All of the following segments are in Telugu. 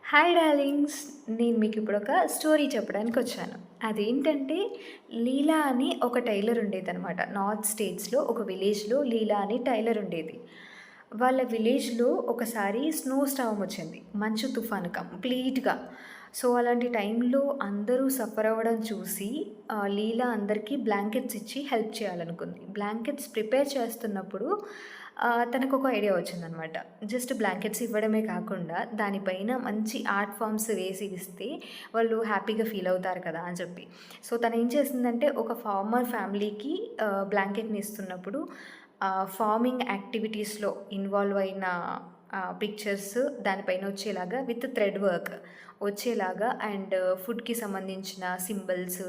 Hi darlings. నేను మీకు ఇప్పుడు ఒక స్టోరీ చెప్పడానికి వచ్చాను. అదేంటంటే, లీలా అని ఒక టైలర్ ఉండేదనమాట. నార్త్ స్టేట్స్‌లో ఒక విలేజ్‌లో లీలా అని టైలర్ ఉండేది. వాళ్ళ విలేజ్‌లో ఒకసారి స్నో స్టార్మ్ వచ్చింది. మంచు తుఫాను కంప్లీట్‌గా. సో, అలాంటి టైంలో అందరూ సఫర్ అవ్వడం చూసి లీలా అందరికీ బ్లాంకెట్స్ ఇచ్చి హెల్ప్ చేయాలనుకుంది. బ్లాంకెట్స్ ప్రిపేర్ చేస్తున్నప్పుడు తనకొక ఐడియా వచ్చిందనమాట. జస్ట్ బ్లాంకెట్స్ ఇవ్వడమే కాకుండా, దానిపైన మంచి ఆర్ట్ ఫార్మ్స్ వేసి ఇస్తే వాళ్ళు హ్యాపీగా ఫీల్ అవుతారు కదా అని చెప్పి. సో, తనేం చేసిందంటే, ఒక ఫార్మర్ ఫ్యామిలీకి బ్లాంకెట్‌ని ఇస్తున్నప్పుడు ఫార్మింగ్ యాక్టివిటీస్‌లో ఇన్వాల్వ్ అయిన పిక్చర్స్ దానిపైన వచ్చేలాగా విత్ థ్రెడ్ వర్క్ వచ్చేలాగా అండ్ ఫుడ్‌కి సంబంధించిన సింబల్స్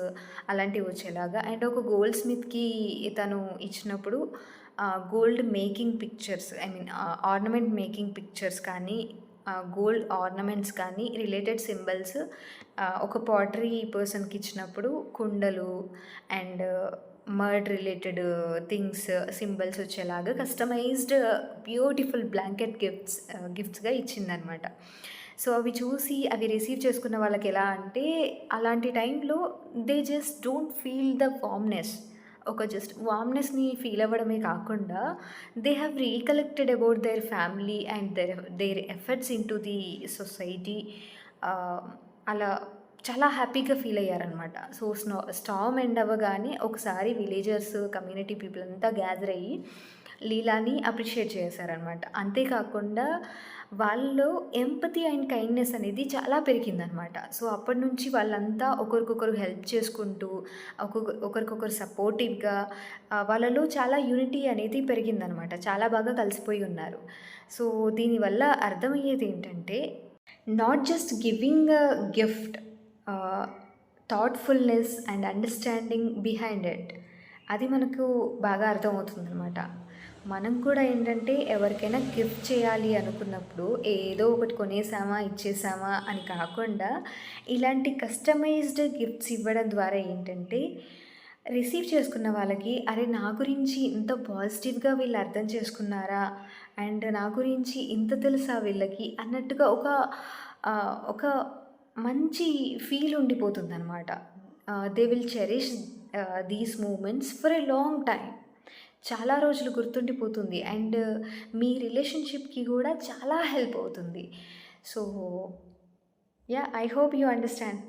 అలాంటివి వచ్చేలాగా అండ్ ఒక గోల్డ్ స్మిత్‌కి తను ఇచ్చినప్పుడు gold making pictures I mean ornament making pictures కానీ గోల్డ్ ఆర్నమెంట్స్ కానీ రిలేటెడ్ సింబల్స్ ఒక పాటరీ పర్సన్‌కి ఇచ్చినప్పుడు కుండలు and mud related things symbols వచ్చేలాగా కస్టమైజ్డ్ బ్యూటిఫుల్ బ్లాంకెట్ గిఫ్ట్స్‌గా ఇచ్చిందనమాట. సో, అవి చూసి అవి రిసీవ్ చేసుకున్న వాళ్ళకి ఎలా అంటే, అలాంటి టైంలో they just don't feel the warmness. ఒక జస్ట్ వార్మ్‌నెస్‌ని ఫీల్ అవ్వడమే కాకుండా, they have recollected about their family and their efforts into the society. Ah, అలా చాలా హ్యాపీగా ఫీల్ అయ్యారనమాట. సో, స్టార్మ్ ఎండ్ అవ్వగానే ఒకసారి విలేజర్స్, కమ్యూనిటీ పీపుల్ అంతా గ్యాదర్ అయ్యి లీలాని అప్రిషియేట్ చేశారనమాట. అంతేకాకుండా వాళ్ళలో ఎంపతి అండ్ కైండ్‌నెస్ అనేది చాలా పెరిగిందనమాట. సో, అప్పటినుంచి వాళ్ళంతా ఒకరికొకరు హెల్ప్ చేసుకుంటూ, ఒకరికొకరు సపోర్టివ్‌గా వాళ్ళలో చాలా యూనిటీ అనేది పెరిగిందనమాట. చాలా బాగా కలిసిపోయి ఉన్నారు. సో, దీనివల్ల అర్థమయ్యేదేంటంటే, not just giving a gift, thoughtfulness and understanding behind it. అది మనకు బాగా అర్థమవుతుందనమాట. మనం కూడా ఏంటంటే, ఎవరికైనా గిఫ్ట్ చేయాలి అనుకున్నప్పుడు ఏదో ఒకటి కొనేసామా, ఇచ్చేసామా అని కాకుండా, ఇలాంటి కస్టమైజ్డ్ గిఫ్ట్స్ ఇవ్వడం ద్వారా ఏంటంటే, రిసీవ్ చేసుకున్న వాళ్ళకి అరే! నా గురించి ఇంత పాజిటివ్‌గా వీళ్ళు అర్థం చేసుకున్నారా? అండ్ నా గురించి ఇంత తెలుసా వీళ్ళకి అన్నట్టుగా ఒక మంచి ఫీల్ ఉండిపోతుందనమాట. They will cherish these moments for a long time. చాలా రోజులు గుర్తుండిపోతుంది. అండ్ మీ రిలేషన్‌షిప్‌కి గూడా చాలా హెల్ప్ అవుతుంది. So, yeah! I hope you understand.